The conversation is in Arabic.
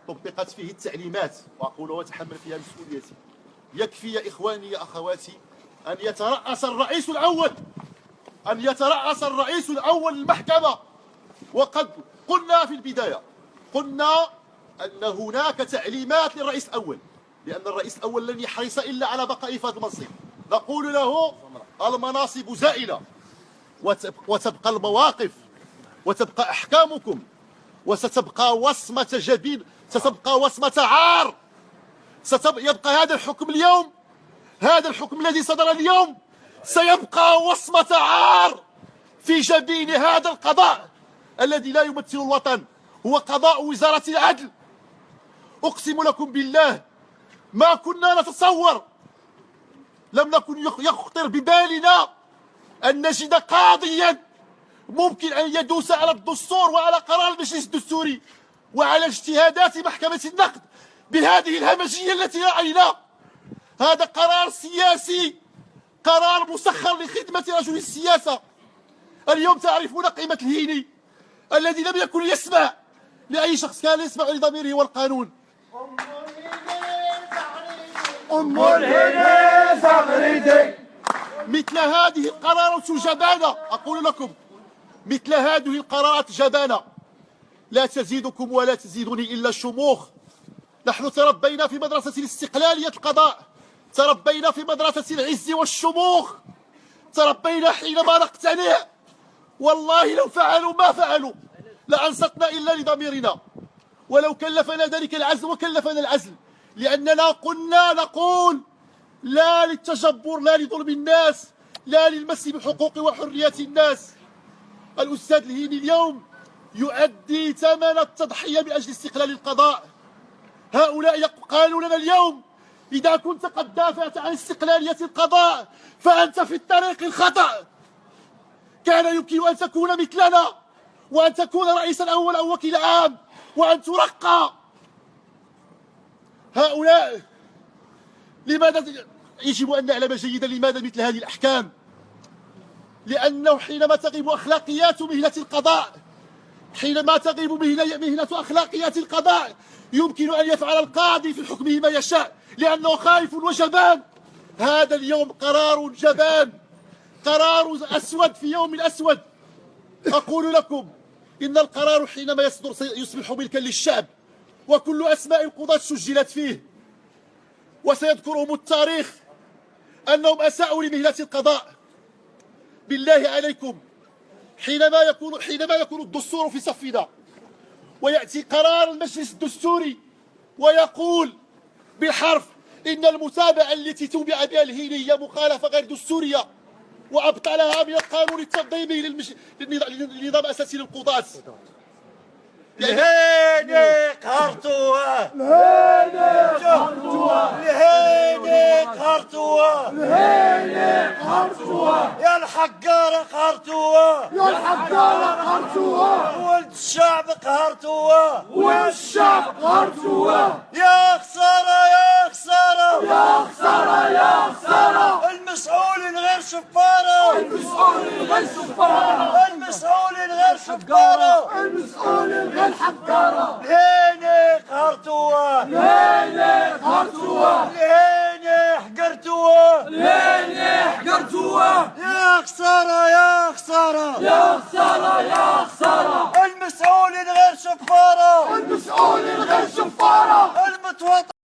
طبقت فيه التعليمات، وأقول وأتحمل فيها مسؤوليتي. يكفي يا إخواني يا أخواتي أن يترأس الرئيس الأول المحكمة. وقد قلنا في البداية، قلنا أن هناك تعليمات للرئيس الأول، لأن الرئيس الأول لن يحرص إلا على بقائه في هذا المنصب. نقول له المناصب زائلة، وتبقى المواقف، وتبقى أحكامكم، وستبقى وصمة جبين، ستبقى وصمة عار. يبقى هذا الحكم اليوم، هذا الحكم الذي صدر اليوم سيبقى وصمة عار في جبين هذا القضاء الذي لا يمثل الوطن، هو قضاء وزارة العدل. أقسم لكم بالله ما كنا نتصور، لم نكن يخطر ببالنا أن نجد قاضيا ممكن أن يدوس على الدستور وعلى قرار المجلس الدستوري وعلى اجتهادات محكمة النقد بهذه الهمجية التي رأينا. هذا قرار سياسي، قرار مسخر لخدمة رجل السياسة. اليوم تعرفون قيمة الهيني الذي لم يكن يسمع لأي شخص كان يسمع لضميره والقانون. أم الهيني زغردي. مثل هذه القرارات جبانة، أقول لكم مثل هذه القرارات جبانة لا تزيدكم ولا تزيدني إلا الشموخ. نحن تربينا في مدرسة الاستقلالية القضاء، تربينا في مدرسة العز والشموخ، تربينا حينما نقتنع والله لو فعلوا ما فعلوا لأنصتنا إلا لضميرنا، ولو كلفنا ذلك العزل وكلفنا العزل، لأننا كنا نقول لا للتجبر، لا لظلم الناس، لا للمس بحقوق وحريات الناس. الأستاذ الهيني اليوم يؤدي ثمن التضحية من أجل استقلال القضاء. هؤلاء قالوا لنا اليوم إذا كنت قد دافعت عن استقلالية القضاء فأنت في الطريق الخطأ. كان يمكن أن تكون مثلنا وأن تكون رئيسا أول أو وكيل عام وأن ترقى. هؤلاء لماذا يجب أن نعلم جيدا لماذا مثل هذه الأحكام؟ لأنه حينما تغيب أخلاقيات مهنة القضاء، حينما تغيب مهنة أخلاقيات القضاء يمكن أن يفعل القاضي في حكمه ما يشاء لأنه خائف وجبان. هذا اليوم قرار جبان، قرار أسود في يوم أسود. أقول لكم إن القرار حينما يصدر سيصبح ملكا للشعب، وكل أسماء القضاة سجلت فيه، وسيذكرهم التاريخ أنهم أساءوا لمهنة القضاء. بالله عليكم حينما يكون الدستور في صفنا ويأتي قرار المجلس الدستوري ويقول بالحرف إن المتابعة التي توبع بها الهيني هي مخالفة غير دستورية وأبطلها من القانون التنظيمي للنظام الأساسي للقضاة. الهيني قهرتوه، الهيني قهرتوه، الهيني قهرتوه، الهيني قهرتوه، يا الحقارة قهرتوه، يا الحقارة قهرتوه، ولد الشعب قهرتوه، ولد الشعب قهرتوه، يا خسارة يا خسارة يا خسارة يا خسارة، المسؤولين غير شفارة، المسؤولين غير شفارة، المسؤولين غير شفارة، المسؤولين غير حقارة. الهيني قهرتوه، الهيني قهرتوه، الهيني حقرتوه، الهيني حقرتوه، يا خسارة يا خسارة يا خسارة يا خسارة، المسؤولين غير شفارة، المسؤولين غير شفارة، المتوطن